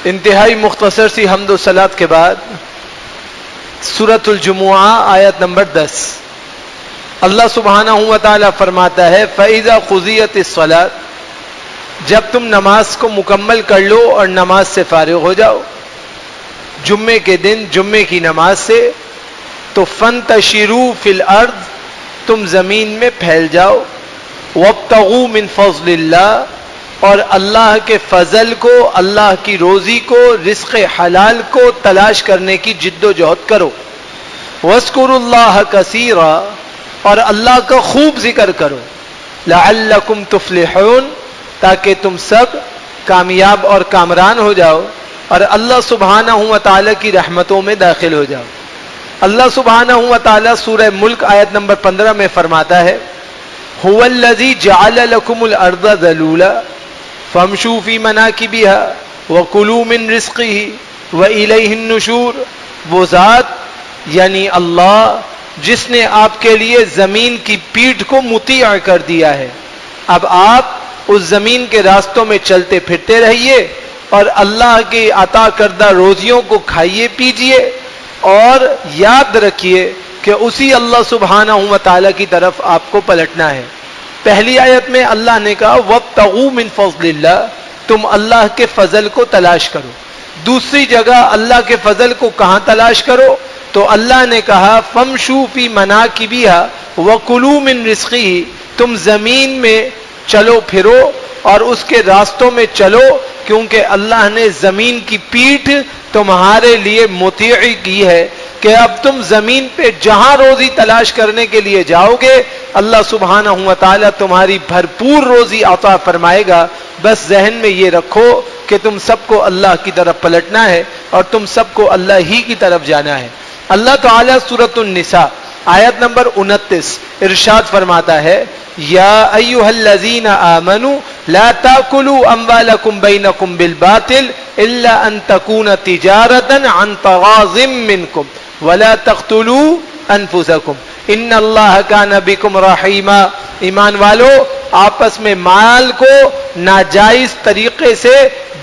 انتہائی مختصر سی حمد و صلات کے بعد سورۃ الجمعہ آیت نمبر 10 اللہ سبحانہ و تعالی فرماتا ہے فَإِذَا قُضِيَتِ الصَّلَاةُ جب تم نماز کو مکمل کر لو اور نماز سے فارغ ہو جاؤ جمعے کے دن جمعے کی نماز سے تو فَانْتَشِرُوا فِي الْأَرْضِ تم زمین میں پھیل جاؤ وَابْتَغُوا مِنْ فَضْلِ اللَّهِ اور اللہ کے فضل کو اللہ کی روزی کو رزق حلال کو تلاش کرنے کی جد و جہد کرو وَاذْكُرُوا اللَّهَ كَثِيرًا اور اللہ کا خوب ذکر کرو لَعَلَّكُمْ تُفْلِحُونَ تاکہ تم سب کامیاب اور کامران ہو جاؤ اور اللہ سبحانہ و تعالی کی رحمتوں میں داخل ہو جاؤ۔ اللہ سبحانہ و تعالی سورہ ملک آیت نمبر 15 میں فرماتا ہے هُوَ الَّذِي جَعَلَ لَكُمُ الْأَرْضَ ذَلُولًا فَامْشُوا فِي مَنَاكِبِهَا وَكُلُوا مِن رِزْقِهِ وَإِلَيْهِ النُّشُورُ وہ ذات یعنی اللہ جس نے آپ کے لیے زمین کی پیٹھ کو مطیع کر دیا ہے، اب آپ اس زمین کے راستوں میں چلتے پھرتے رہیے اور اللہ کی عطا کردہ روزیوں کو کھائیے پیجیے اور یاد رکھیے کہ اسی اللہ سبحانہ و تعالی کی طرف آپ کو پلٹنا ہے۔ پہلی آیت میں اللہ نے کہا وَابْتَغُوا مِن فَضْلِ اللَّهِ تم اللہ کے فضل کو تلاش کرو۔ دوسری جگہ اللہ کے فضل کو کہاں تلاش کرو تو اللہ نے کہا فَامْشُوا فِي مَنَاكِبِهَا وَكُلُوا مِن رِزْقِهِ تم زمین میں چلو پھرو اور اس کے راستوں میں چلو کیونکہ اللہ نے زمین کی پیٹھ تمہارے لیے مطیع کی ہے کہ اب تم زمین پہ جہاں روزی تلاش کرنے کے لیے جاؤ گے اللہ سبحانہ و تعالی تمہاری بھرپور روزی عطا فرمائے گا۔ بس ذہن میں یہ رکھو کہ تم سب کو اللہ کی طرف پلٹنا ہے اور تم سب کو اللہ ہی کی طرف جانا ہے۔ اللہ تعالی سورۃ النساء آیت نمبر 29 ارشاد فرماتا ہے یا ایھا الذین آمنوا لا تاکلوا اموالکم بینکم بالباطل الا ان تکون تجارۃ عن تراض منکم ولا تقتلوا انفسکم ان اللہ کان بکم رحیما۔ ایمان والو آپس میں مال کو ناجائز طریقے سے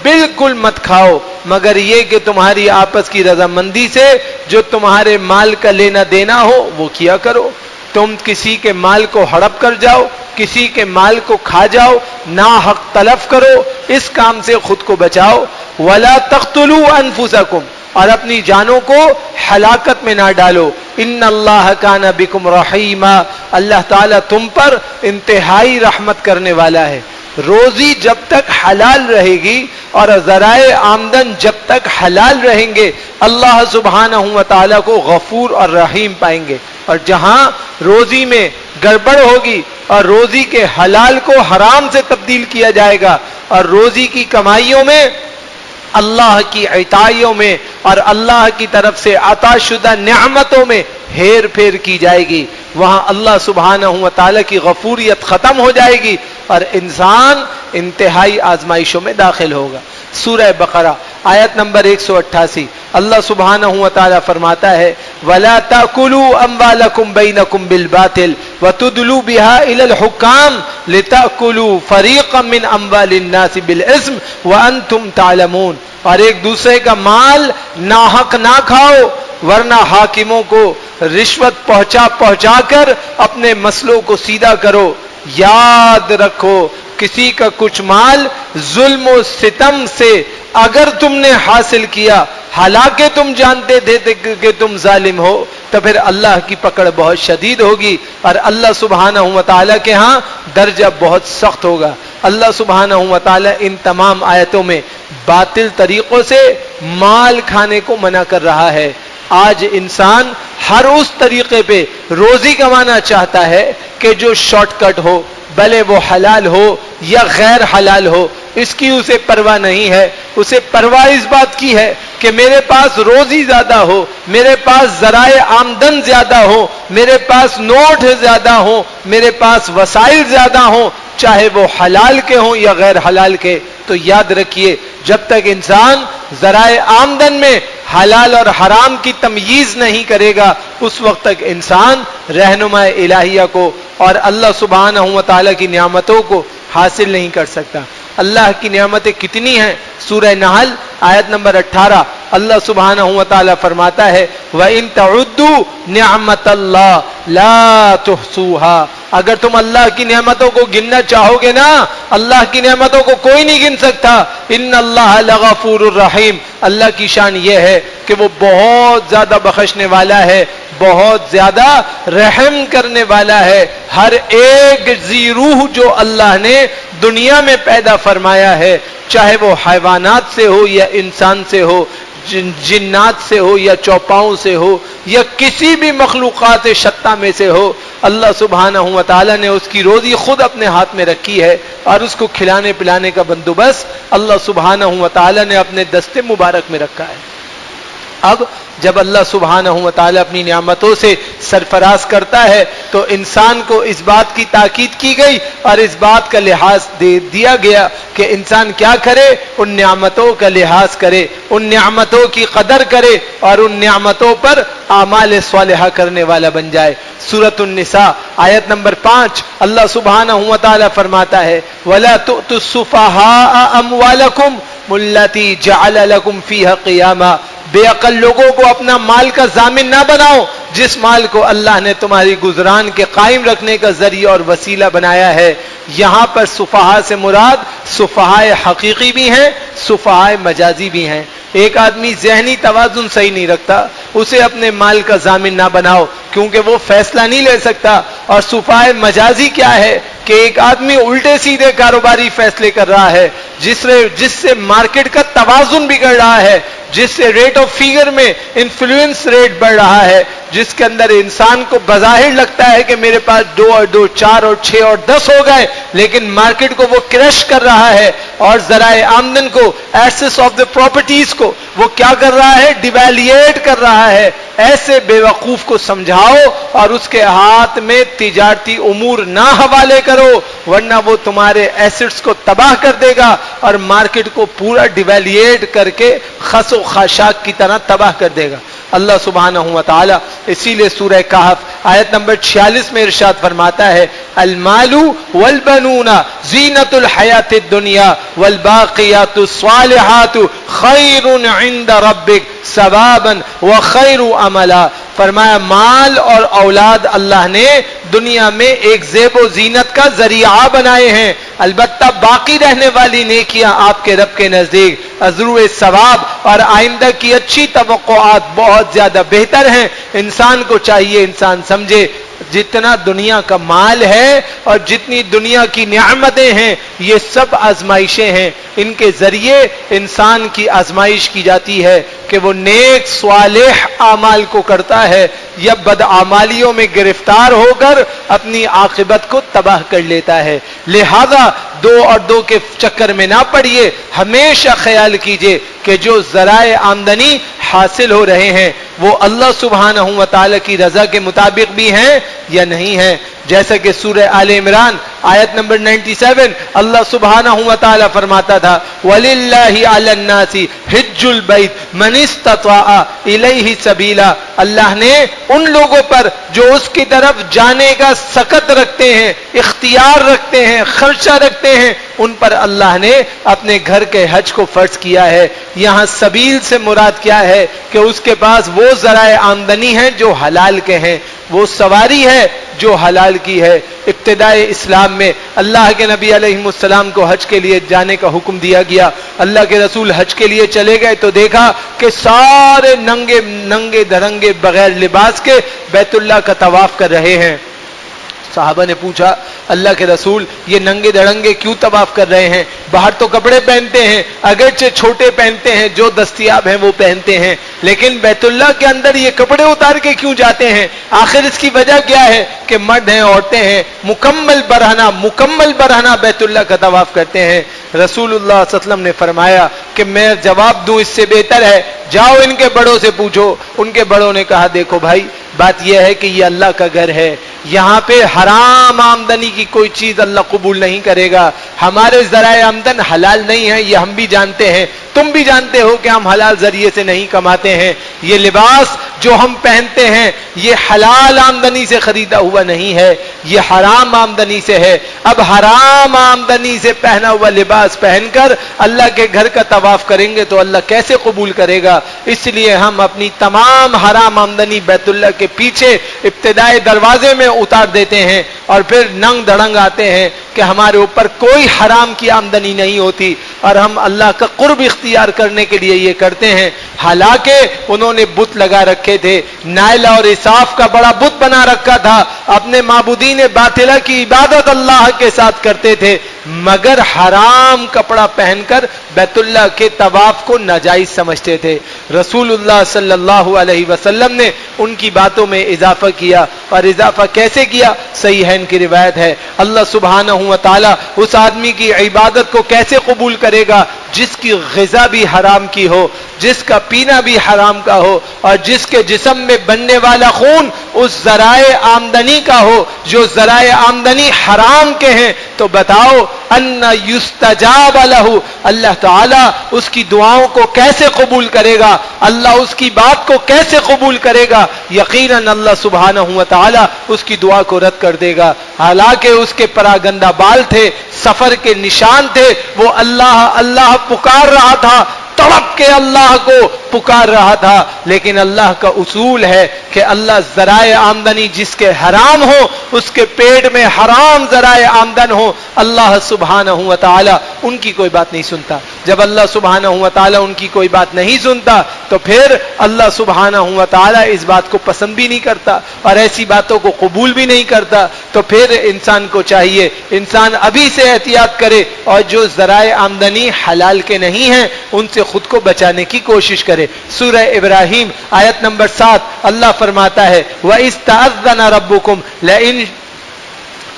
بالکل مت کھاؤ مگر یہ کہ تمہاری آپس کی رضامندی سے جو تمہارے مال کا لینا دینا ہو وہ کیا کرو۔ تم کسی کے مال کو ہڑپ کر جاؤ کسی کے مال کو کھا جاؤ ناحق تلف کرو اس کام سے خود کو بچاؤ۔ ولا تقتلوا انفسکم اور اپنی جانوں کو ہلاکت میں نہ ڈالو ان اللہ کان بکم رحیما اللہ تعالیٰ تم پر انتہائی رحمت کرنے والا ہے۔ روزی جب تک حلال رہے گی اور ذرائع آمدن جب تک حلال رہیں گے اللہ سبحانہ و تعالیٰ کو غفور اور رحیم پائیں گے، اور جہاں روزی میں گڑبڑ ہوگی اور روزی کے حلال کو حرام سے تبدیل کیا جائے گا اور روزی کی کمائیوں میں اللہ کی عطائیوں میں اور اللہ کی طرف سے عطا شدہ نعمتوں میں ہیر پھیر کی جائے گی، وہاں اللہ سبحانہ و تعالیٰ کی غفوریت ختم ہو جائے گی اور انسان انتہائی آزمائشوں میں داخل ہوگا۔ سورہ بقرہ آیت نمبر 188 اللہ سبحانہ و تعالیٰ فرماتا ہے وَلَا تَأْكُلُوا أَمْوَالَكُمْ بَيْنَكُمْ بِالْبَاطِلِ وَتُدْلُوا بِهَا إِلَى الْحُكَّامِ لِتَأْكُلُوا فَرِيقًا مِّنْ أَمْوَالِ النَّاسِ بِالْإِثْمِ وَأَنْتُمْ تَعْلَمُونَ اور ایک دوسرے کا مال ناحق نہ کھاؤ ورنہ حاکموں کو رشوت پہنچا کر اپنے مسئلوں کو سیدھا کرو۔ یاد رکھو کسی کا کچھ مال ظلم و ستم سے اگر تم نے حاصل کیا حالانکہ تم جانتے تھے کہ تم ظالم ہو تو پھر اللہ کی پکڑ بہت شدید ہوگی اور اللہ سبحانہ و تعالیٰ کے ہاں درجہ بہت سخت ہوگا۔ اللہ سبحانہ و تعالیٰ ان تمام آیتوں میں باطل طریقوں سے مال کھانے کو منع کر رہا ہے۔ آج انسان ہر اس طریقے پہ روزی کمانا چاہتا ہے کہ جو شارٹ کٹ ہو، بھلے وہ حلال ہو یا غیر حلال ہو، اس کی اسے پرواہ نہیں ہے۔ اسے پرواہ اس بات کی ہے کہ میرے پاس روزی زیادہ ہو، میرے پاس ذرائع آمدن زیادہ ہو، میرے پاس نوٹ زیادہ ہو، میرے پاس وسائل زیادہ ہوں، چاہے وہ حلال کے ہوں یا غیر حلال کے۔ تو یاد رکھیے جب تک انسان ذرائع آمدن میں حلال اور حرام کی تمییز نہیں کرے گا اس وقت تک انسان رہنما الہیہ کو اور اللہ سبحانہ و تعالیٰ کی نعمتوں کو حاصل نہیں کر سکتا۔ اللہ کی نعمتیں کتنی ہیں. سورہ نحل آیت نمبر 18 اللہ سبحانہ و تعالی فرماتا ہے وَإِن تَعُدُّوا نِعْمَتَ اللَّهِ لَا تُحْصُوهَا. اگر تم اللہ کی نعمتوں کو گننا چاہو گے نا، اللہ کی نعمتوں کو کوئی نہیں گن سکتا. ان اللہ لغفور الرحیم. اللہ کی شان یہ ہے کہ وہ بہت زیادہ بخشنے والا ہے، بہت زیادہ رحم کرنے والا ہے. ہر ایک ذی روح جو اللہ نے دنیا میں پیدا فرمایا ہے، چاہے وہ حیوانات سے ہو یا انسان سے ہو، جنات سے ہو یا چوپاؤں سے ہو یا کسی بھی مخلوقات شتہ میں سے ہو، اللہ سبحانہ و تعالی نے اس کی روزی خود اپنے ہاتھ میں رکھی ہے اور اس کو کھلانے پلانے کا بندوبست اللہ سبحانہ و تعالی نے اپنے دستے مبارک میں رکھا ہے. اب جب اللہ سبحانہ و تعالی اپنی نعمتوں سے سرفراز کرتا ہے تو انسان کو اس بات کی تاکید کی گئی اور اس بات کا لحاظ دے دیا گیا کہ انسان کیا کرے، ان نعمتوں کا لحاظ کرے، ان نعمتوں کی قدر کرے اور ان نعمتوں پر اعمال صالحہ کرنے والا بن جائے. سورۃ النساء آیت نمبر 5 اللہ سبحانہ و تعالی فرماتا ہے وَلَا تُؤْتُوا السُّفَهَاءَ أَمْوَالَكُمْ الَّتِي جَعَلَ لَكُمْ فِيهَا قِيَامًا. بے عقل لوگوں کو اپنا مال کا ضامن نہ بناؤ جس مال کو اللہ نے تمہاری گزران کے قائم رکھنے کا ذریعہ اور وسیلہ بنایا ہے. یہاں پر سفہاء سے مراد سفہاء حقیقی بھی ہیں، سفہاء مجازی بھی ہیں. ایک آدمی ذہنی توازن صحیح نہیں رکھتا، اسے اپنے مال کا ضامن نہ بناؤ کیونکہ وہ فیصلہ نہیں لے سکتا. اور سفہاء مجازی کیا ہے کہ ایک آدمی الٹے سیدھے کاروباری فیصلے کر رہا ہے جس سے مارکیٹ کا توازن بگڑ رہا ہے، جس سے ریٹ آف فیگر میں انفلوئنس ریٹ بڑھ رہا ہے، جس کے اندر انسان کو بظاہر لگتا ہے کہ میرے پاس 2 اور 2 4 اور 6 اور 10 ہو گئے، لیکن مارکیٹ کو وہ کرش کر رہا ہے اور ذرائع آمدن کو، ایسیس آف دا پراپرٹیز کو وہ کیا کر رہا ہے، ڈیویلیٹ کر رہا ہے. ایسے بے وقوف کو سمجھاؤ اور اس کے ہاتھ میں تجارتی امور نہ حوالے کرو ورنہ وہ تمہارے ایسٹس کو تباہ کر دے گا اور مارکیٹ کو پورا ڈیویلیٹ کر کے خس و خاشاک کی طرح تباہ کر دے گا. اللہ سبحانہ و تعالی اسی لیے سورہ کہف آیت نمبر 46 میں ارشاد فرماتا ہے المال والبنون زینت الحیات الدنیا والباقیات الصالحات خیر عند ربک ثوابا وخیر عملا. فرمایا مال اور اولاد اللہ نے دنیا میں ایک زیب و زینت کا ذریعہ بنائے ہیں، البتہ باقی رہنے والی نیکیاں آپ کے رب کے نزدیک عذرو ثواب اور آئندہ کی اچھی توقعات بہت زیادہ بہتر ہیں. انسان کو چاہیے انسان سمجھے جتنا دنیا کا مال ہے اور جتنی دنیا کی نعمتیں ہیں یہ سب آزمائشیں ہیں. ان کے ذریعے انسان کی آزمائش کی جاتی ہے کہ وہ نیک صالح اعمال کو کرتا ہے یا بدعمالیوں میں گرفتار ہو کر اپنی عاقبت کو تباہ کر لیتا ہے. لہذا 2 اور 2 کے چکر میں نہ پڑیے، ہمیشہ خیال کیجئے کہ جو ذرائع آمدنی حاصل ہو رہے ہیں وہ اللہ سبحانہ و تعالی کی رضا کے مطابق بھی ہیں یا نہیں ہیں. جیسا کہ سورہ آل عمران آیت نمبر 97 اللہ سبحانہ و تعالی فرماتا تھا وَلِلَّهِ عَلَى النَّاسِ حِجُّ الْبَيْتِ مَنِ اسْتَطَاعَ إِلَيْهِ سَبِيلًا. اللہ نے ان لوگوں پر جو اس کی طرف جانے کا سکت رکھتے ہیں، اختیار رکھتے ہیں، خرچہ رکھتے ہیں، ان پر اللہ نے اپنے گھر کے حج کو فرض کیا ہے. یہاں سبیل سے مراد کیا ہے کہ اس کے پاس وہ ذرائع آمدنی ہیں جو حلال کے ہیں، وہ سواری ہے جو حلال کی ہے. ابتدائے اسلام میں اللہ کے نبی علیہ السلام کو حج کے لیے جانے کا حکم دیا گیا. اللہ کے رسول حج کے لیے چلے گئے تو دیکھا کہ سارے ننگے دھڑنگے بغیر لباس کے بیت اللہ کا طواف کر رہے ہیں. صحابہ نے پوچھا اللہ کے رسول یہ ننگے دھڑنگے کیوں طواف کر رہے ہیں؟ باہر تو کپڑے پہنتے ہیں، اگرچہ چھوٹے پہنتے ہیں، جو دستیاب ہیں وہ پہنتے ہیں، لیکن بیت اللہ کے اندر یہ کپڑے اتار کے کیوں جاتے ہیں؟ آخر اس کی وجہ کیا ہے کہ مرد ہیں، عورتیں ہیں، مکمل برہنہ بیت اللہ کا طواف کرتے ہیں. رسول اللہ صلی اللہ علیہ وسلم نے فرمایا کہ میں جواب دوں اس سے بہتر ہے جاؤ ان کے بڑوں سے پوچھو. ان کے بڑوں نے کہا دیکھو بھائی بات یہ ہے کہ یہ اللہ کا گھر ہے، یہاں پہ حرام آمدنی کی کوئی چیز اللہ قبول نہیں کرے گا. ہمارے ذرائع آمدن حلال نہیں ہے، یہ ہم بھی جانتے ہیں، تم بھی جانتے ہو کہ ہم حلال ذریعے سے نہیں کماتے ہیں. یہ لباس جو ہم پہنتے ہیں یہ حلال آمدنی سے خریدا ہوا نہیں ہے، یہ حرام آمدنی سے ہے۔ اب حرام آمدنی سے پہنا ہوا لباس پہن کر اللہ کے گھر کا طواف کریں گے تو اللہ کیسے قبول کرے گا؟ اس لیے ہم اپنی تمام حرام آمدنی بیت اللہ کے پیچھے ابتدائی دروازے میں اتار دیتے ہیں اور پھر ننگ دڑنگ آتے ہیں کہ ہمارے اوپر کوئی حرام کی آمدنی نہیں ہوتی اور ہم اللہ کا قرب اختیار کرنے کے لیے یہ کرتے ہیں۔ حالانکہ انہوں نے بت لگا رکھے تھے، نائلہ اور اساف کا بڑا بت بنا رکھا تھا، اپنے معبودین باطلہ کی عبادت اللہ کے ساتھ کرتے تھے، مگر حرام کپڑا پہن کر بیت اللہ کے طواف کو ناجائز سمجھتے تھے۔ رسول اللہ صلی اللہ علیہ وسلم نے ان کی باتوں میں اضافہ کیا، اور اضافہ کیسے کیا؟ صحیحین کی روایت ہے۔ اللہ سبحانہ و تعالی اس آدمی کی عبادت کو کیسے قبول کرے گا جس کی غذا بھی حرام کی ہو، جس کا پینا بھی حرام کا ہو، اور جس کے جسم میں بننے والا خون اس ذرائع آمدنی کا ہو جو ذرائع آمدنی حرام کے ہیں؟ تو بتاؤ ان یستجاب لہ، اللہ تعالیٰ اس کی دعاؤں کو کیسے قبول کرے گا؟ اللہ اس کی بات کو کیسے قبول کرے گا؟ یقیناً اللہ سبحانہ و تعالیٰ اس کی دعا کو رد کر دے گا۔ حالانکہ اس کے پراگندہ بال تھے، سفر کے نشان تھے، وہ اللہ اللہ پکار رہا تھا، تڑپ کے اللہ کو پکار رہا تھا، لیکن اللہ کا اصول ہے کہ اللہ ذرائع آمدنی جس کے حرام ہو، اس کے پیٹ میں حرام ذرائع آمدن ہو، اللہ سبحانہ و تعالی ان کی کوئی بات نہیں سنتا۔ جب اللہ سبحانہ و تعالی ان کی کوئی بات نہیں سنتا تو پھر اللہ سبحانہ و تعالی اس بات کو پسند بھی نہیں کرتا اور ایسی باتوں کو قبول بھی نہیں کرتا۔ تو پھر انسان کو چاہیے انسان ابھی سے احتیاط کرے اور جو ذرائع آمدنی حلال کے نہیں ہیں ان سے خود کو بچانے کی کوشش کرے۔ سورہ ابراہیم آیت نمبر 7 اللہ فرماتا ہے وَإِذْ تَأَذَّنَ رَبُّكُمْ لَئِنْ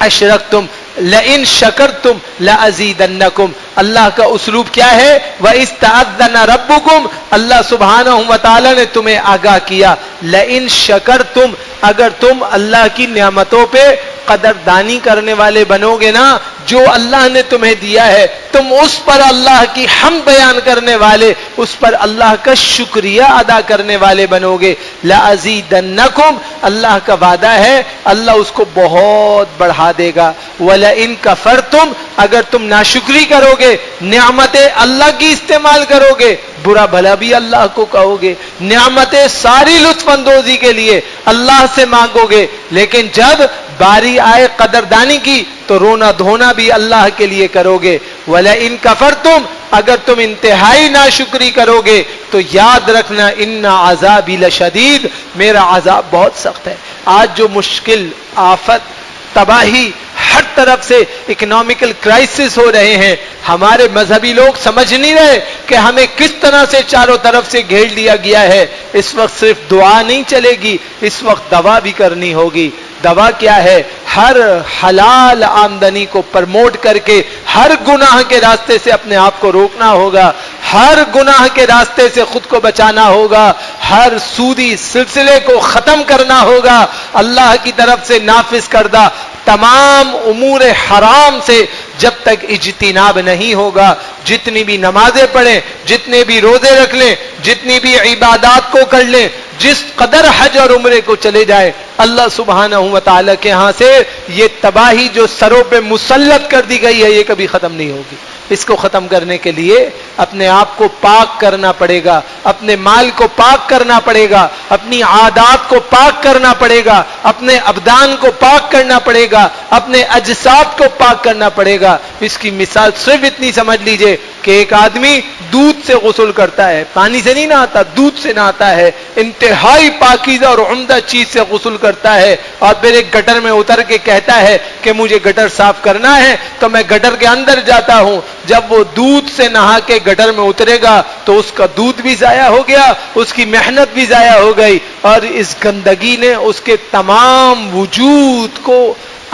أَشْرَكْتُمْ لَئِنْ شَكَرْتُمْ لَأَزِيدَنَّكُمْ۔ اللہ کا اسلوب کیا ہے؟ وَإِذْ تَأَذَّنَ رَبُّكُمْ، اللہ سبحانہ و تعالی نے تمہیں آگاہ کیا، لَئِنْ شَكَرْتُمْ، اگر تم اللہ کی نعمتوں پہ قدردانی کرنے والے بنو گے نا، جو اللہ نے تمہیں دیا ہے تم اس پر اللہ کی حمد بیان کرنے والے، اس پر اللہ کا شکریہ ادا کرنے والے بنو گے، لَأَزِيدَنَّكُمْ، اللہ کا وعدہ ہے اللہ اس کو بہت بڑھا دے گا، وَلَئِن كَفَرْتُمْ، اگر تم ناشکری کرو گے، نعمتیں اللہ کی استعمال کرو گے، برا بھلا بھی اللہ کو کہو گے، نعمتیں ساری لطف اندوزی کے لیے اللہ سے مانگو گے، لیکن جب باری آئے قدردانی کی تو رونا دھونا بھی اللہ کے لیے کرو گے۔ وَلَئِن كَفَرْتُمْ، اگر تم انتہائی ناشکری کرو گے تو یاد رکھنا ان عذابی لشدید، میرا عذاب بہت سخت ہے۔ آج جو مشکل، آفت، تباہی، ہر طرف سے اکنامیکل کرائسس ہو رہے ہیں، ہمارے مذہبی لوگ سمجھ نہیں رہے کہ ہمیں کس طرح سے چاروں طرف سے گھیر لیا گیا ہے۔ اس وقت صرف دعا نہیں چلے گی، اس وقت دوا بھی کرنی ہوگی۔ دوا کیا ہے؟ ہر حلال آمدنی کو پرموٹ کر کے ہر گناہ کے راستے سے اپنے آپ کو روکنا ہوگا، ہر گناہ کے راستے سے خود کو بچانا ہوگا، ہر سودی سلسلے کو ختم کرنا ہوگا، اللہ کی طرف سے نافذ کردہ تمام امور حرام سے جب تک اجتناب نہیں ہوگا، جتنی بھی نمازیں پڑھیں، جتنے بھی روزے رکھ لیں، جتنی بھی عبادات کو کر لیں، جس قدر حج اور عمرے کو چلے جائے، اللہ سبحانہ و تعالیٰ کے ہاں سے یہ تباہی جو سروں پہ مسلط کر دی گئی ہے یہ کبھی ختم نہیں ہوگی۔ اس کو ختم کرنے کے لیے اپنے آپ کو پاک کرنا پڑے گا، اپنے مال کو پاک کرنا پڑے گا، اپنی عادات کو پاک کرنا پڑے گا، اپنے ابدان کو پاک کرنا پڑے گا، اپنے اجساد کو پاک کرنا پڑے گا۔ اس کی مثال صرف اتنی سمجھ لیجئے کہ ایک آدمی دودھ سے غسل کرتا ہے، پانی سے نہیں نہاتا، دودھ سے نہاتا ہے، انتہائی پاکیزہ اور عمدہ چیز سے غسل کرتا ہے، اور پھر ایک گٹر میں اتر کے کہتا ہے کہ مجھے گٹر صاف کرنا ہے تو میں گٹر کے اندر جاتا ہوں۔ جب وہ دودھ سے نہا کے گٹر میں اترے گا تو اس کا دودھ بھی ضائع ہو گیا، اس کی محنت بھی ضائع ہو گئی، اور اس گندگی نے اس کے تمام وجود کو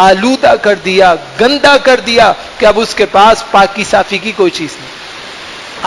آلودہ کر دیا، گندا کر دیا کہ اب اس کے پاس پاکی صافی کی کوئی چیز نہیں۔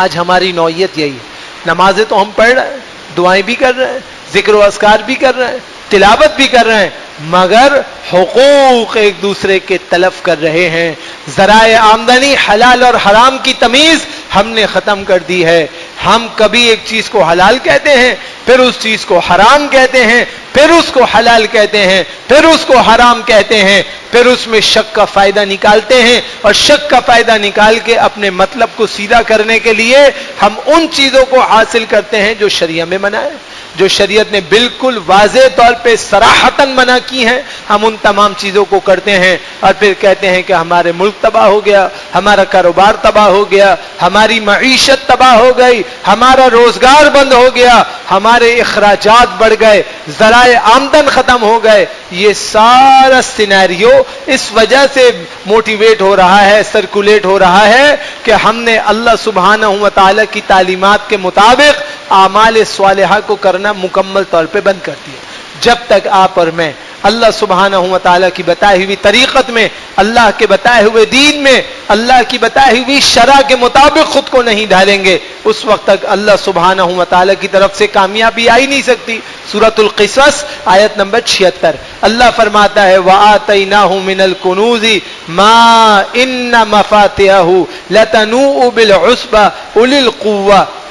آج ہماری نوعیت یہی ہے، نمازیں تو ہم پڑھ رہے ہیں، دعائیں بھی کر رہے ہیں، ذکر و اذکار بھی کر رہے ہیں، تلاوت بھی کر رہے ہیں، مگر حقوق ایک دوسرے کے تلف کر رہے ہیں۔ ذرائع آمدنی حلال اور حرام کی تمیز ہم نے ختم کر دی ہے۔ ہم کبھی ایک چیز کو حلال کہتے ہیں، پھر اس چیز کو حرام کہتے ہیں، پھر اس کو حلال کہتے ہیں، پھر اس کو حرام کہتے ہیں، پھر اس میں شک کا فائدہ نکالتے ہیں، اور شک کا فائدہ نکال کے اپنے مطلب کو سیدھا کرنے کے لیے ہم ان چیزوں کو حاصل کرتے ہیں جو شریعہ میں منع ہے، جو شریعت نے بالکل واضح طور پہ صراحتاً منع کی ہیں، ہم ان تمام چیزوں کو کرتے ہیں اور پھر کہتے ہیں کہ ہمارے ملک تباہ ہو گیا، ہمارا کاروبار تباہ ہو گیا، ہماری معیشت تباہ ہو گئی، ہمارا روزگار بند ہو گیا، ہمارے اخراجات بڑھ گئے، ذرائع آمدن ختم ہو گئے۔ یہ سارا سینیریو اس وجہ سے موٹیویٹ ہو رہا ہے، سرکولیٹ ہو رہا ہے کہ ہم نے اللہ سبحانہ و تعالی کی تعلیمات کے مطابق اعمال صالحہ کو کرنا مکمل طور پہ بند کر دیا۔ جب تک آپ اور میں اللہ سبحانہ و تعالیٰ کی بتائی ہوئی طریقت میں، اللہ کے بتائے ہوئے دین میں، اللہ کی بتائی ہوئی شرع کے مطابق خود کو نہیں ڈھالیں گے، اس وقت تک اللہ سبحانہ و تعالیٰ کی طرف سے کامیابی آ ہی نہیں سکتی۔ سورۃ القصص آیت نمبر 76 اللہ فرماتا ہے وَآتَيْنَاهُ مِنَ الْكُنُوزِ مَا إِنَّ مَفَاتِحَهُ لَتَنُوءُ بِالْعُصْبَةِ أُولِي الْقُوَّةِ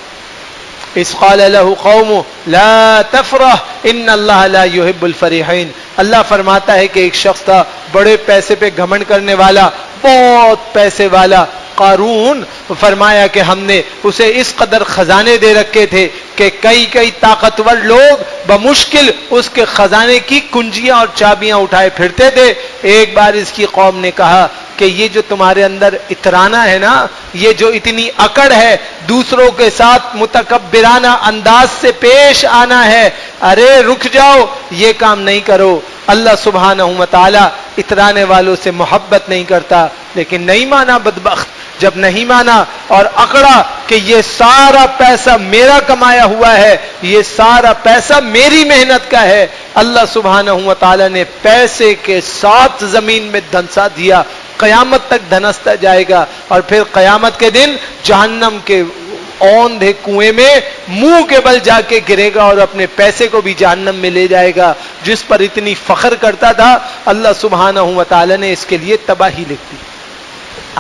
اس قال له قوم لا تفرح ان اللہ لا يحب الفرحین۔ اللہ فرماتا ہے کہ ایک شخص تھا بڑے پیسے پہ گھمنڈ کرنے والا، بہت پیسے والا قارون، فرمایا کہ ہم نے اسے اس قدر خزانے دے رکھے تھے کہ کئی طاقتور لوگ بمشکل اس کے خزانے کی کنجیاں اور چابیاں اٹھائے پھرتے تھے۔ ایک بار اس کی قوم نے کہا کہ یہ جو تمہارے اندر اترانا ہے نا، یہ جو اتنی اکڑ ہے، دوسروں کے ساتھ متکبرانہ انداز سے پیش آنا ہے، ارے رک جاؤ، یہ کام نہیں کرو۔ اللہ سبحانہ و تعالی اترانے والوں سے محبت نہیں کرتا، لیکن نہیں مانا بدبخت۔ جب نہیں مانا اور اکڑا کہ یہ سارا پیسہ میرا کمایا ہوا ہے، یہ سارا پیسہ میری محنت کا ہے، اللہ سبحانہ و تعالی نے پیسے کے ساتھ زمین میں دھنسا دیا، قیامت تک دھنستا جائے گا، اور پھر قیامت کے دن جہنم کے اوندھے کنویں میں منہ کے بل جا کے گرے گا اور اپنے پیسے کو بھی جہنم میں لے جائے گا۔ جس پر اتنی فخر کرتا تھا، اللہ سبحانہ و تعالی نے اس کے لیے تباہی لکھ دی۔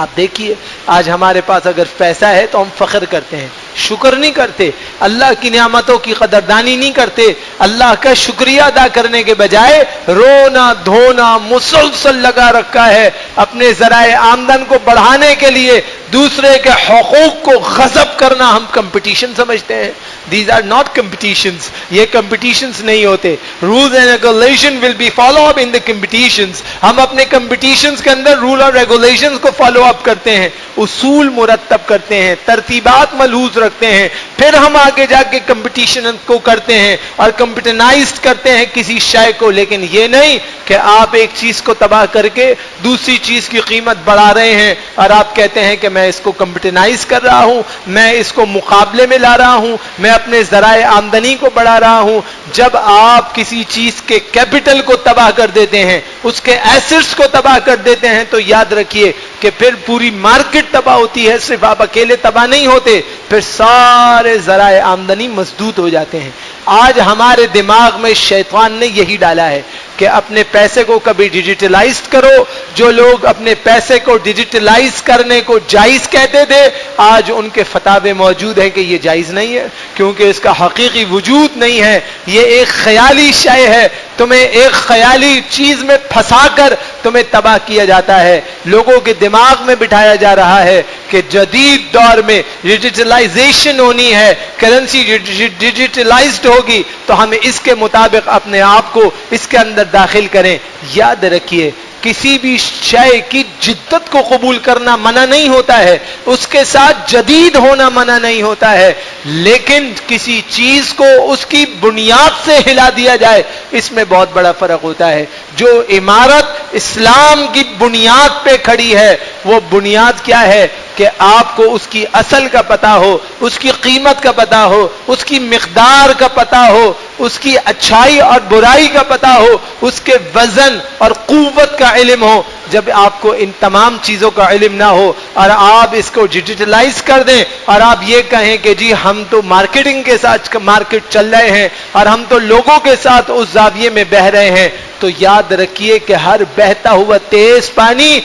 آپ دیکھیے آج ہمارے پاس اگر پیسہ ہے تو ہم فخر کرتے ہیں، شکر نہیں کرتے، اللہ کی نعمتوں کی قدردانی نہیں کرتے، اللہ کا شکریہ ادا کرنے کے بجائے رونا دھونا مسلسل لگا رکھا ہے اپنے ذرائع آمدن کو بڑھانے کے لیے۔ دوسرے کے حقوق کو غصب کرنا ہم کمپٹیشن سمجھتے ہیں۔ These are not competitions، یہ competitions نہیں ہوتے۔ Rules and regulations will be follow up in the competitions۔ ہم اپنے competitions کے اندر rule اور regulations کو follow up کرتے ہیں، اصول مرتب کرتے ہیں، ترتیبات ملحوظ رکھتے ہیں، پھر ہم آگے جا کے competition کو کرتے ہیں اور competitionized کرتے ہیں کسی شے کو۔ لیکن یہ نہیں کہ آپ ایک چیز کو تباہ کر کے دوسری چیز کی قیمت بڑھا رہے ہیں اور آپ کہتے ہیں کہ میں اس کو کمپٹینائز کر رہا ہوں، میں اس کو مقابلے میں لا رہا ہوں، میں اپنے ذرائع آمدنی کو بڑھا رہا ہوں۔ جب آپ کسی چیز کے کیپٹل کو تباہ کر دیتے ہیں، اس کے ایسٹس کو تباہ کر دیتے ہیں، تو یاد رکھیے کہ پھر پوری مارکیٹ تباہ ہوتی ہے، صرف آپ اکیلے تباہ نہیں ہوتے، پھر سارے ذرائع آمدنی مسدود ہو جاتے ہیں۔ آج ہمارے دماغ میں شیطان نے یہی ڈالا ہے کہ اپنے پیسے کو کبھی ڈیجیٹلائز کرو۔ جو لوگ اپنے پیسے کو ڈیجیٹلائز کرنے کو جائز کہتے تھے، آج ان کے فتاوے موجود ہیں کہ یہ جائز نہیں ہے، کیونکہ اس کا حقیقی وجود نہیں ہے، یہ ایک خیالی شے ہے۔ تمہیں ایک خیالی چیز میں پھنسا کر تمہیں تباہ کیا جاتا ہے۔ لوگوں کے دماغ میں بٹھایا جا رہا ہے کہ جدید دور میں ڈیجیٹلائزیشن ہونی ہے، کرنسی ڈیجیٹلائزڈ ہوگی، تو ہمیں اس کے مطابق اپنے آپ کو اس کے اندر داخل کریں۔ یاد رکھیے کسی بھی شے کی جدت کو قبول کرنا منع نہیں ہوتا ہے، اس کے ساتھ جدید ہونا منع نہیں ہوتا ہے، لیکن کسی چیز کو اس کی بنیاد سے ہلا دیا جائے، اس میں بہت بڑا فرق ہوتا ہے۔ جو عمارت اسلام کی بنیاد پہ کھڑی ہے، وہ بنیاد کیا ہے کہ آپ کو اس کی اصل کا پتہ ہو، اس کی قیمت کا پتہ ہو، اس کی مقدار کا پتہ ہو، اس کی اچھائی اور برائی کا پتہ ہو، اس کے وزن اور قوت کا علم ہو۔ جب آپ کو ان تمام چیزوں کا علم نہ ہو اور آپ اس کو ڈیجیٹلائز کر دیں اور آپ یہ کہیں کہ جی ہم تو مارکیٹنگ کے ساتھ مارکیٹ چل رہے ہیں اور ہم تو لوگوں کے ساتھ اس زاویے میں بہ رہے ہیں، تو یاد رکھیے کہ ہر بہتا ہوا تیز پانی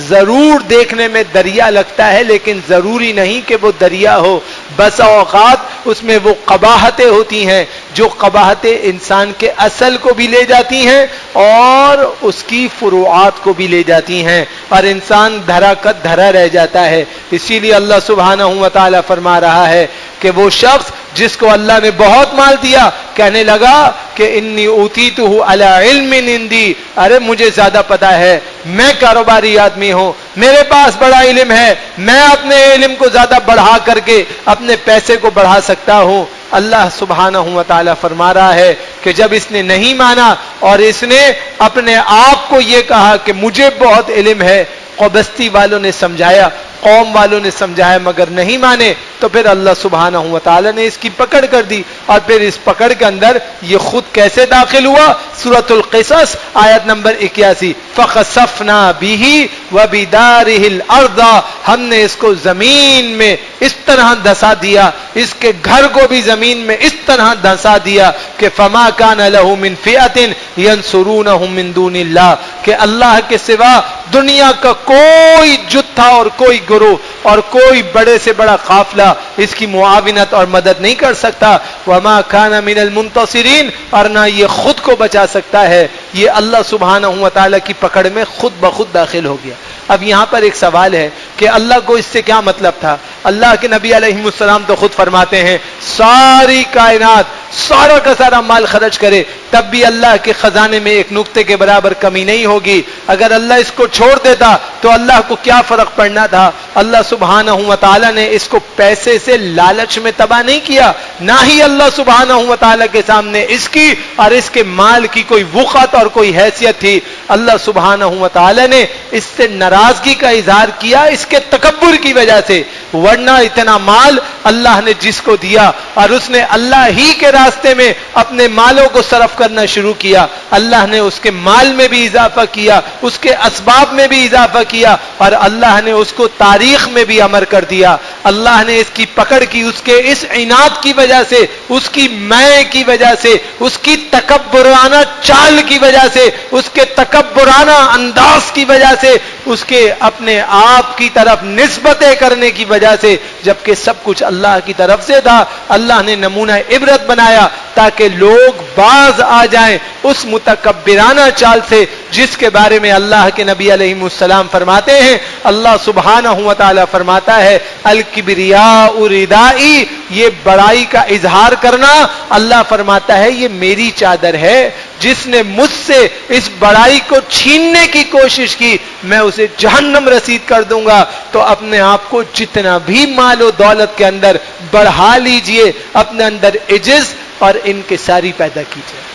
ضرور دیکھنے میں دریا لگتا ہے لیکن ضروری نہیں کہ وہ دریا ہو. بسا اوقات اس میں وہ قباحتیں ہوتی ہیں جو قباحتیں انسان کے اصل کو بھی لے جاتی ہیں اور اس کی فروعات کو بھی لے جاتی ہیں اور انسان دھرا کد دھرا رہ جاتا ہے. اسی لیے اللہ سبحانہ و تعالی فرما رہا ہے کہ وہ شخص جس کو اللہ نے بہت مال دیا کہنے لگا کہ انی اوتیتہ علی علم عندی، ارے مجھے زیادہ پتا ہے، میں کاروباری آدمی ہوں، میرے پاس بڑا علم ہے، میں اپنے علم کو زیادہ بڑھا کر کے اپنے پیسے کو بڑھا سکتا ہوں. اللہ سبحانہ و تعالی فرما رہا ہے کہ جب اس نے نہیں مانا اور اس نے اپنے آپ کو یہ کہا کہ مجھے بہت علم ہے، بستی والوں نے سمجھایا، قوم والوں نے سمجھایا مگر نہیں مانے، تو پھر اللہ سبحانہ و تعالی نے اس کی پکڑ کر دی اور پھر اس پکڑ کے اندر یہ خود کیسے داخل ہوا؟ سورۃ القصص آیت نمبر 81، فخسفنا به وبداره الارض، ہم نے اس کو زمین میں اس طرح دھسا دیا، اس کے گھر کو بھی زمین میں اس طرح دھسا دیا کہ فما کان له من فئۃ ينصرونه من دون اللہ، کہ اللہ کے سوا دنیا کا کوئی جتھا اور کوئی گروہ اور کوئی بڑے سے بڑا قافلہ اس کی معاونت اور مدد نہیں کر سکتا. وما كان من المنتصرین، اور نہ یہ خود کو بچا سکتا ہے، یہ اللہ سبحانہ و تعالی کی پکڑ میں خود بخود داخل ہو گیا. اب یہاں پر ایک سوال ہے کہ اللہ کو اس سے کیا مطلب تھا؟ اللہ کے نبی علیہ السلام تو خود فرماتے ہیں ساری کائنات سارا کا سارا مال خرچ کرے تب بھی اللہ کے خزانے میں ایک نقطے کے برابر کمی نہیں ہوگی. اگر اللہ اس کو چھوڑ دیتا تو اللہ کو کیا فرق پڑنا تھا؟ اللہ سبحانہ و تعالی نے اس کو پیسے سے لالچ میں تباہ نہیں کیا، نہ ہی اللہ سبحانہ و تعالی کے سامنے اس کی اور اس کے مال کی کوئی وقعت اور کوئی حیثیت تھی. اللہ سبحانہ و تعالی نے اس سے ناراضگی کا اظہار کیا اس کے تکبر کی وجہ سے، ورنہ اتنا مال اللہ نے جس کو دیا اور اس نے اللہ ہی کے راستے میں اپنے مالوں کو صرف کرنا شروع کیا، اللہ نے اس کے مال میں بھی اضافہ کیا، اس کے اسباب میں بھی اضافہ کیا اور اللہ نے اس کو تاریخ میں بھی امر کر دیا. اللہ نے اس کی پکڑ کی اس کے اس عناد کی وجہ سے، اس کی میں کی وجہ سے، اس کی تکبرانہ چال کی وجہ سے، اس کے تکبرانہ انداز کی وجہ سے، اس کے اپنے آپ کی طرف نسبتیں کرنے کی وجہ سے، جبکہ سب کچھ اللہ کی طرف سے تھا، اللہ نے نمونہ عبرت بنایا تاکہ لوگ باز آ جائیں اس متکبرانہ چال سے جس کے بارے میں اللہ کے نبی علیہ السلام فرماتے ہیں. اللہ سبحانہ و تعالی فرماتا ہے الکبریاء ردائی، یہ بڑائی کا اظہار کرنا، اللہ فرماتا ہے یہ میری چادر ہے. جس نے مجھ سے اس بڑائی کو چھیننے کی کوشش کی میں اسے جہنم رسید کر دوں گا. تو اپنے آپ کو جتنا بھی مال و دولت کے اندر بڑھا لیجئے، اپنے اندر عجز اور انکساری پیدا کیجئے.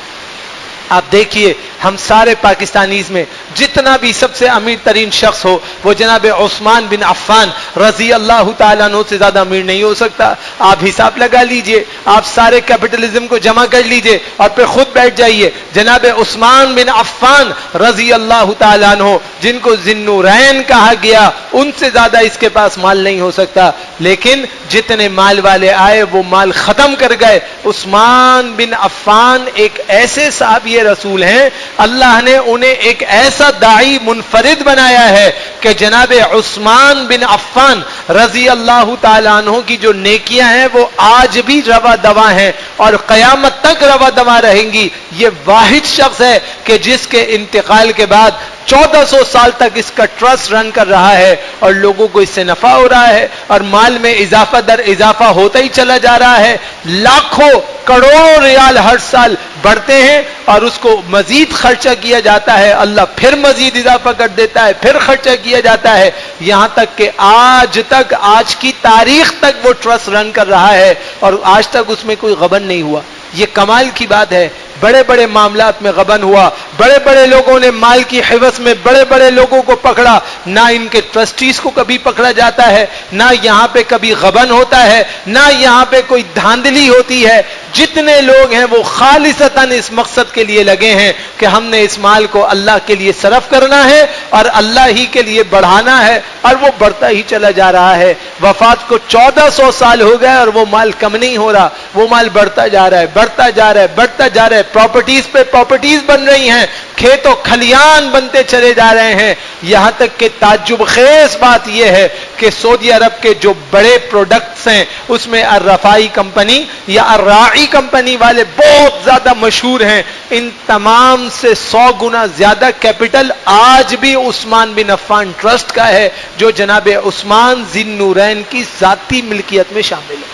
آپ دیکھیے ہم سارے پاکستانیز میں جتنا بھی سب سے امیر ترین شخص ہو وہ جناب عثمان بن عفان رضی اللہ تعالیٰ عنہ سے زیادہ امیر نہیں ہو سکتا. آپ حساب لگا لیجئے، آپ سارے کیپٹلزم کو جمع کر لیجئے اور پھر خود بیٹھ جائیے. جناب عثمان بن عفان رضی اللہ تعالیٰ عنہ جن کو ذی النورین کہا گیا، ان سے زیادہ اس کے پاس مال نہیں ہو سکتا، لیکن جتنے مال والے آئے وہ مال ختم کر گئے. عثمان بن عفان ایک ایسے صحابی رسول ہیں، اللہ نے انہیں ایک ایسا داعی منفرد بنایا ہے کہ جناب عثمان بن عفان رضی اللہ تعالیٰ عنہ کی جو نیکیاں ہیں وہ آج بھی روا دوا ہیں اور قیامت تک روا دوا رہیں گی. یہ واحد شخص ہے کہ جس کے انتقال کے بعد 1400 سال تک اس کا ٹرسٹ رن کر رہا ہے اور لوگوں کو اس سے نفع ہو رہا ہے اور مال میں اضافہ در اضافہ ہوتا ہی چلا جا رہا ہے. لاکھوں کروڑوں ریال ہر سال بڑھتے ہیں اور اس کو مزید خرچہ کیا جاتا ہے، اللہ پھر مزید اضافہ کر دیتا ہے، پھر خرچہ کیا جاتا ہے، یہاں تک کہ آج کی تاریخ تک وہ ٹرسٹ رن کر رہا ہے اور آج تک اس میں کوئی غبن نہیں ہوا. یہ کمال کی بات ہے بڑے بڑے معاملات میں غبن ہوا، بڑے بڑے لوگوں نے مال کی حوث میں بڑے بڑے لوگوں کو پکڑا، نہ ان کے ٹرسٹیز کو کبھی پکڑا جاتا ہے، نہ یہاں پہ کبھی غبن ہوتا ہے، نہ یہاں پہ کوئی دھاندلی ہوتی ہے۔ جتنے لوگ ہیں وہ خالصتاً اس مقصد کے لیے لگے ہیں کہ ہم نے اس مال کو اللہ کے لیے صرف کرنا ہے اور اللہ ہی کے لیے بڑھانا ہے، اور وہ بڑھتا ہی چلا جا رہا ہے۔ وفات کو 1400 سال ہو گئے اور وہ مال کم نہیں ہو رہا، وہ مال بڑھتا جا رہا ہے، بڑھتا جا رہا ہے، بڑھتا جا رہا ہے۔ پراپرٹیز پہ پراپرٹیز بن رہی ہیں، کھیت و کھلیان بنتے چلے جا رہے ہیں، یہاں تک کہ تعجب خیز بات یہ ہے کہ سعودی عرب کے جو بڑے پروڈکٹس ہیں اس میں الرفائی کمپنی یا الراعی کمپنی والے بہت زیادہ مشہور ہیں، ان تمام سے 100 گنا زیادہ کیپٹل آج بھی عثمان بن عفان ٹرسٹ کا ہے، جو جناب عثمان ذی النورین کی ذاتی ملکیت میں شامل ہے۔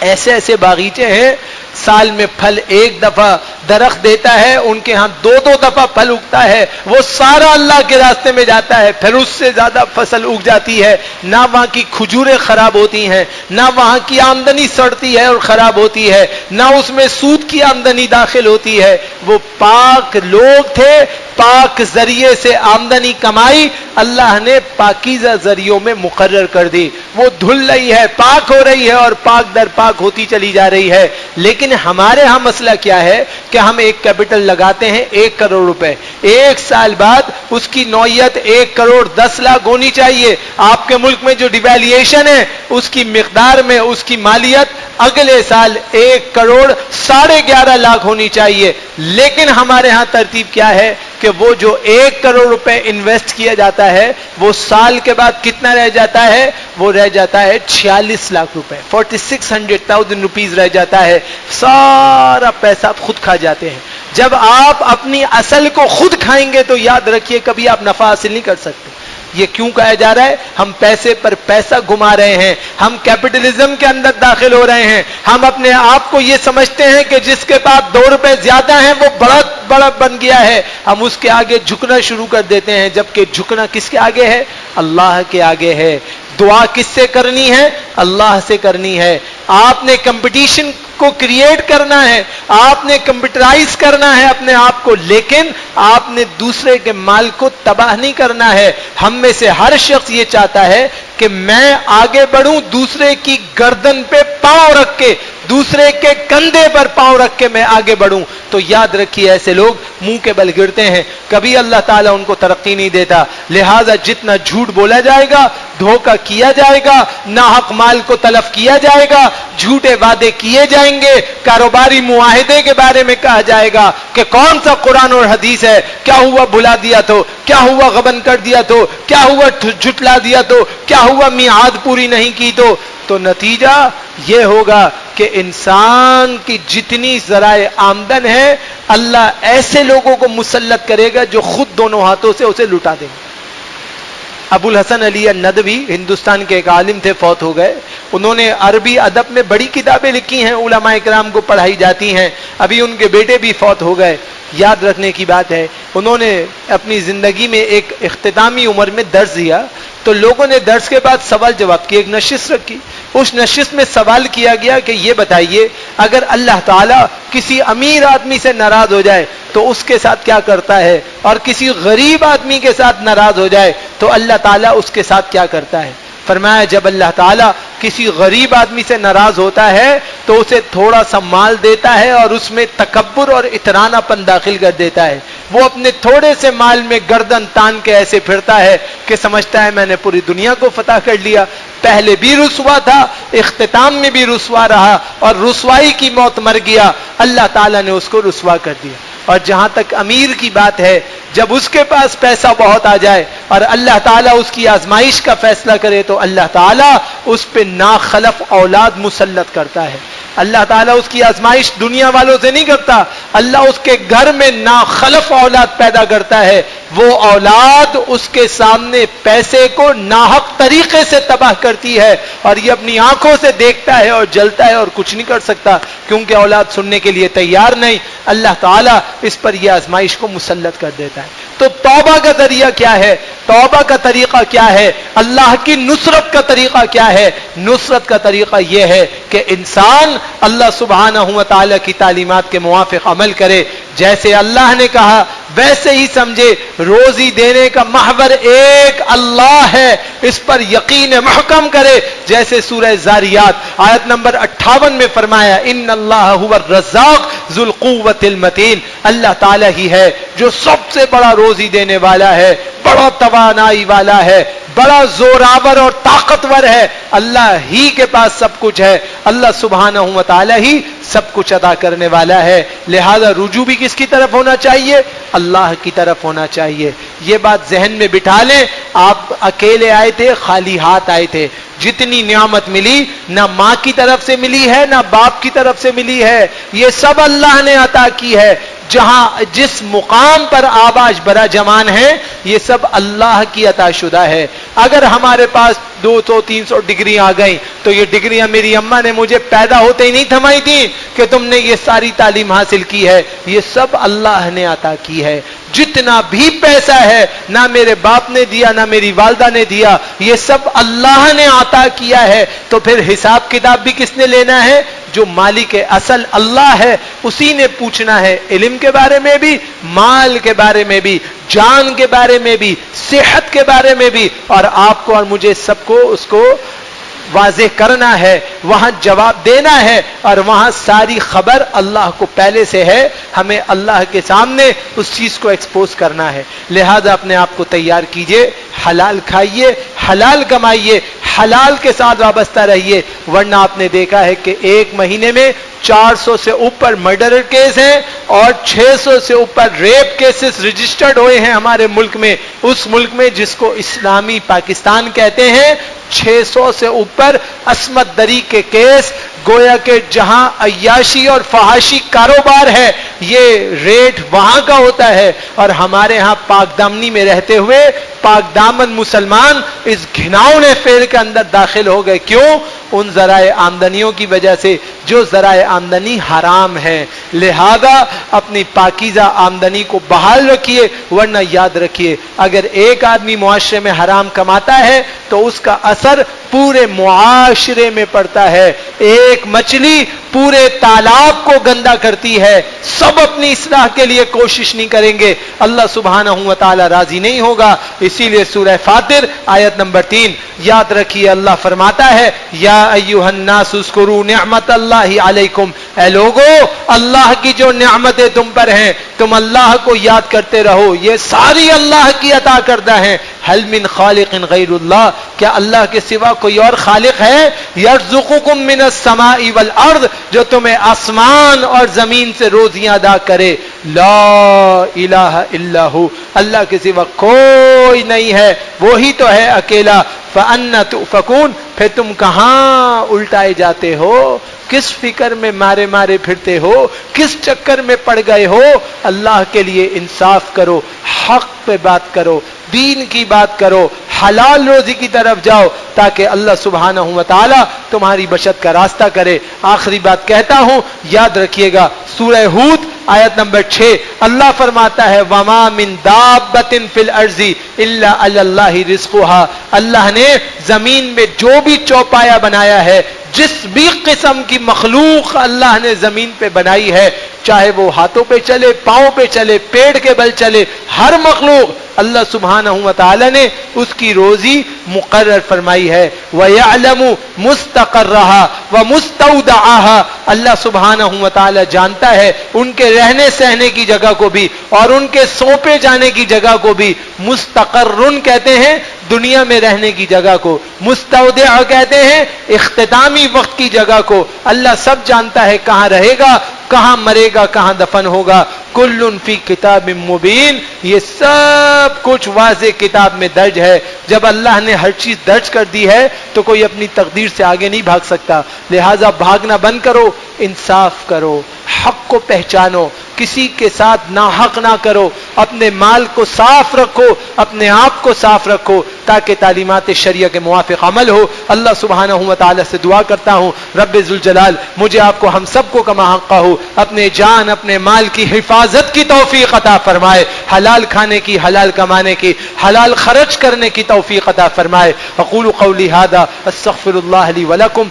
ایسے ایسے باغیچے ہیں، سال میں پھل ایک دفعہ درخت دیتا ہے، ان کے ہاں 2 دفعہ پھل اگتا ہے، وہ سارا اللہ کے راستے میں جاتا ہے، پھر اس سے زیادہ فصل اگ جاتی ہے، نہ وہاں کی کھجوریں خراب ہوتی ہیں، نہ وہاں کی آمدنی سڑتی ہے اور خراب ہوتی ہے، نہ اس میں سود کی آمدنی داخل ہوتی ہے۔ وہ پاک لوگ تھے، پاک ذریعے سے آمدنی کمائی اللہ نے پاکیزہ ذریعوں میں مقرر کر دی، وہ دھل رہی ہے، پاک ہو رہی ہے اور پاک در پاک ہوتی چلی جا رہی ہے۔ لیکن ہمارے ہاں مسئلہ کیا ہے کہ ہم ایک کیپٹل لگاتے ہیں 1 کروڑ روپے، ایک سال بعد اس کی نوعیت 1 کروڑ 10 لاکھ ہونی چاہیے۔ آپ کے ملک میں جو ڈیویلیشن ہے اس کی مقدار میں اس کی مالیت اگلے سال 1 کروڑ 11.5 لاکھ ہونی چاہیے، لیکن ہمارے ہاں ترتیب کیا ہے کہ وہ جو 1 کروڑ روپے انویسٹ کیا جاتا ہے وہ سال کے بعد کتنا رہ جاتا ہے؟ وہ رہ جاتا ہے 46 لاکھ روپے، 4600,000 روپیز رہ جاتا ہے۔ سارا پیسہ آپ خود کھا جاتے ہیں۔ جب آپ اپنی اصل کو خود کھائیں گے تو یاد رکھیے کبھی آپ نفع حاصل نہیں کر سکتے۔ یہ کیوں کہا جا رہا ہے؟ ہم پیسے پر پیسہ گما رہے ہیں، ہم کیپٹلزم کے اندر داخل ہو رہے ہیں، ہم اپنے آپ کو یہ سمجھتے ہیں کہ جس کے پاس 2 روپے زیادہ ہیں وہ بڑا بن گیا ہے، ہم اس کے آگے جھکنا شروع کر دیتے ہیں، جبکہ جھکنا کس کے آگے ہے؟ اللہ کے آگے ہے۔ دعا کس سے کرنی ہے؟ اللہ سے کرنی ہے۔ آپ نے کمپٹیشن کو کریٹ کرنا ہے، آپ نے کمپیوٹرائز کرنا ہے اپنے آپ کو، لیکن آپ نے دوسرے کے مال کو تباہ نہیں کرنا ہے۔ ہم میں سے ہر شخص یہ چاہتا ہے کہ میں آگے بڑھوں، دوسرے کی گردن پہ پاؤں رکھ کے، دوسرے کے کندھے پر پاؤں رکھ کے میں آگے بڑھوں۔ تو یاد رکھیے ایسے لوگ منہ کے بل گرتے ہیں، کبھی اللہ تعالیٰ ان کو ترقی نہیں دیتا۔ لہذا جتنا جھوٹ بولا جائے گا، دھوکہ کیا جائے گا، ناحق مال کو تلف کیا جائے گا، جھوٹے وعدے کیے جائیں گے، کاروباری معاہدے کے بارے میں کہا جائے گا کہ کون سا قرآن اور حدیث ہے، کیا ہوا بھلا دیا تو، کیا ہوا غبن کر دیا تو، کیا ہوا جھٹلا دیا تو، کیا ہوا میعاد پوری نہیں کی تو نتیجہ یہ ہوگا کہ انسان کی جتنی ذرائع آمدن ہے اللہ ایسے لوگوں کو مسلط کرے گا جو خود دونوں ہاتھوں سے اسے لٹا دیں گے۔ ابو الحسن علی الندوی ہندوستان کے ایک عالم تھے، فوت ہو گئے۔ انہوں نے عربی ادب میں بڑی کتابیں لکھی ہیں، علماء کرام کو پڑھائی جاتی ہیں، ابھی ان کے بیٹے بھی فوت ہو گئے۔ یاد رکھنے کی بات ہے انہوں نے اپنی زندگی میں ایک اختتامی عمر میں درس دیا، تو لوگوں نے درس کے بعد سوال جواب کی ایک نشست رکھی۔ اس نشست میں سوال کیا گیا کہ یہ بتائیے اگر اللہ تعالیٰ کسی امیر آدمی سے ناراض ہو جائے تو اس کے ساتھ کیا کرتا ہے، اور کسی غریب آدمی کے ساتھ ناراض ہو جائے تو اللہ تعالیٰ اس کے ساتھ کیا کرتا ہے؟ فرمایا جب اللہ تعالیٰ کسی غریب آدمی سے ناراض ہوتا ہے تو اسے تھوڑا سا مال دیتا ہے اور اس میں تکبر اور اطرانہ پن داخل کر دیتا ہے۔ وہ اپنے تھوڑے سے مال میں گردن تان کے ایسے پھرتا ہے کہ سمجھتا ہے میں نے پوری دنیا کو فتح کر لیا۔ پہلے بھی رسوا تھا، اختتام میں بھی رسوا رہا اور رسوائی کی موت مر گیا، اللہ تعالیٰ نے اس کو رسوا کر دیا۔ اور جہاں تک امیر کی بات ہے، جب اس کے پاس پیسہ بہت آ جائے اور اللہ تعالیٰ اس کی آزمائش کا فیصلہ کرے تو اللہ تعالیٰ اس پہ ناخلف اولاد مسلط کرتا ہے۔ اللہ تعالیٰ اس کی آزمائش دنیا والوں سے نہیں کرتا، اللہ اس کے گھر میں ناخلف اولاد پیدا کرتا ہے۔ وہ اولاد اس کے سامنے پیسے کو ناحق طریقے سے تباہ کرتی ہے اور یہ اپنی آنکھوں سے دیکھتا ہے اور جلتا ہے اور کچھ نہیں کر سکتا کیونکہ اولاد سننے کے لیے تیار نہیں. اللہ تعالیٰ اس پر یہ آزمائش کو مسلط کر دیتا ہے. تو توبہ کا ذریعہ کیا ہے؟ توبہ کا طریقہ کیا ہے؟ اللہ کی نصرت کا طریقہ کیا ہے؟ نصرت کا طریقہ یہ ہے کہ انسان اللہ سبحانہ و تعالی کی تعلیمات کے موافق عمل کرے. جیسے اللہ نے کہا ویسے ہی سمجھے. روزی دینے کا محور ایک اللہ ہے، اس پر یقین محکم کرے. جیسے سورہ زاریات آیت نمبر 58 میں فرمایا ان اللہ هو الرزاق ذو القوۃ المتین. اللہ تعالیٰ ہی ہے جو سب سے بڑا روزی دینے والا ہے، بڑا توانائی والا ہے، بڑا زوراور اور طاقتور ہے. اللہ ہی کے پاس سب کچھ ہے. اللہ سبحانہ و تعالی ہی سب کچھ عطا کرنے والا ہے. لہذا رجوع بھی کس کی طرف ہونا چاہیے؟ اللہ کی طرف ہونا چاہیے. یہ بات ذہن میں بٹھا لیں. آپ اکیلے آئے تھے، خالی ہاتھ آئے تھے. جتنی نعمت ملی نہ ماں کی طرف سے ملی ہے نہ باپ کی طرف سے ملی ہے، یہ سب اللہ نے عطا کی ہے. جہاں جس مقام پر آپ آج برا جمان ہیں یہ سب اللہ کی عطا شدہ ہے. اگر ہمارے پاس 200-300 ڈگری آ گئیں تو یہ ڈگریاں میری اماں نے مجھے پیدا ہوتے ہی نہیں تھمائی تھیں کہ تم نے یہ ساری تعلیم حاصل کی ہے. یہ سب اللہ نے عطا کی ہے. جتنا بھی پیسہ ہے نہ میرے باپ نے دیا نہ میری والدہ نے دیا، یہ سب اللہ نے عطا کیا ہے. تو پھر حساب کتاب بھی کس نے لینا ہے؟ جو مالک اصل اللہ ہے اسی نے پوچھنا ہے. علم کے بارے میں بھی، مال کے بارے میں بھی، جان کے بارے میں بھی، صحت کے بارے میں بھی. اور آپ کو اور مجھے سب کو اس کو واضح کرنا ہے، وہاں جواب دینا ہے. اور وہاں ساری خبر اللہ کو پہلے سے ہے. ہمیں اللہ کے سامنے اس چیز کو ایکسپوز کرنا ہے. لہذا اپنے آپ کو تیار کیجئے، حلال کھائیے، حلال کمائیے، حلال کے ساتھ وابستہ رہیے. ورنہ آپ نے دیکھا ہے کہ ایک مہینے میں 400 سے اوپر مرڈر کیس ہیں اور 600 سے اوپر ریپ کیسز رجسٹرڈ ہوئے ہیں ہمارے ملک میں. اس ملک میں جس کو اسلامی پاکستان کہتے ہیں، 600 سے اوپر عصمت دری کے کیس. گویا کہ جہاں عیاشی اور فحاشی کاروبار ہے یہ ریٹ وہاں کا ہوتا ہے، اور ہمارے ہاں پاک دامنی میں رہتے ہوئے پاک دامن مسلمان اس گھناؤنے فعل کے اندر داخل ہو گئے. کیوں؟ ان ذرائع آمدنیوں کی وجہ سے جو ذرائع آمدنی حرام ہے. لہذا اپنی پاکیزہ آمدنی کو بحال رکھیے. ورنہ یاد رکھیے اگر ایک آدمی معاشرے میں حرام کماتا ہے تو اس کا اثر پورے معاشرے میں پڑتا ہے. ایک مچھلی پورے تالاب کو گندا کرتی ہے. سب اپنی اصلاح کے لیے کوشش نہیں کریں گے، اللہ سبحانہ و تعالی راضی نہیں ہوگا. اسی لیے سورہ فاطر آیت نمبر 3 یاد رکھیے. اللہ فرماتا ہے یا ایھا الناس اذکروا نعمت اللہ علیکم. اے لوگو، اللہ کی جو نعمتیں تم پر ہیں تم اللہ کو یاد کرتے رہو. یہ ساری اللہ کی عطا کردہ ہیں. هل من خالق غیر اللہ، کیا اللہ کے سوا کوئی اور خالق ہے؟ یرزقکم من السماء والارض، جو تمہیں آسمان اور زمین سے روزیاں عطا کرے. لا الہ الا ہو، اللہ کے سوا کوئی نہیں ہے، وہی تو ہے اکیلا. فأنا تؤفکون، پھر تم کہاں الٹائے جاتے ہو؟ کس فکر میں مارے مارے پھرتے ہو؟ کس چکر میں پڑ گئے ہو؟ اللہ کے لیے انصاف کرو، حق پہ بات کرو، دین کی بات کرو، حلال روزی کی طرف جاؤ تاکہ اللہ سبحانہ و تعالی تمہاری بچت کا راستہ کرے. آخری بات کہتا ہوں، یاد رکھیے گا سورہ ہود آیت نمبر 6 اللہ فرماتا ہے وما من دابۃ فی الارض الا علی اللہ رزقها. اللہ نے زمین میں جو بھی چوپایا بنایا ہے، جس بھی قسم کی مخلوق اللہ نے زمین پہ بنائی ہے، چاہے وہ ہاتھوں پہ چلے، پاؤں پہ چلے، پیڑ کے بل چلے، ہر مخلوق اللہ سبحانہ و تعالی نے اس کی روزی مقرر فرمائی ہے. وَيَعْلَمُ مُسْتَقَرَّهَا وَمُسْتَوْدَعَهَا. اللہ سبحانہ و تعالی جانتا ہے ان کے رہنے سہنے کی جگہ کو بھی اور ان کے سونپے جانے کی جگہ کو بھی. مستقرن کہتے ہیں دنیا میں رہنے کی جگہ کو، مستودع کہتے ہیں اختتامی وقت کی جگہ کو. اللہ سب جانتا ہے کہاں رہے گا، کہاں مرے گا، کہاں دفن ہوگا. کل فی کتاب مبین، یہ سب کچھ واضح کتاب میں درج ہے. جب اللہ نے ہر چیز درج کر دی ہے تو کوئی اپنی تقدیر سے آگے نہیں بھاگ سکتا. لہذا بھاگنا بند کرو، انصاف کرو، حق کو پہچانو. کسی کے ساتھ ناحق نہ کرو، اپنے مال کو صاف رکھو، اپنے آپ کو صاف رکھو تاکہ تعلیمات شریعہ کے موافق عمل ہو۔ اللہ سبحانہ و تعالی سے دعا کرتا ہوں رب ذوالجلال مجھے آپ کو ہم سب کو کما حق ہو اپنے جان اپنے مال کی حفاظت کی توفیق عطا فرمائے، حلال کھانے کی، حلال کمانے کی، حلال خرچ کرنے کی توفیق عطا فرمائے۔ اقول قولی ھذا استغفر اللہ لی ولکم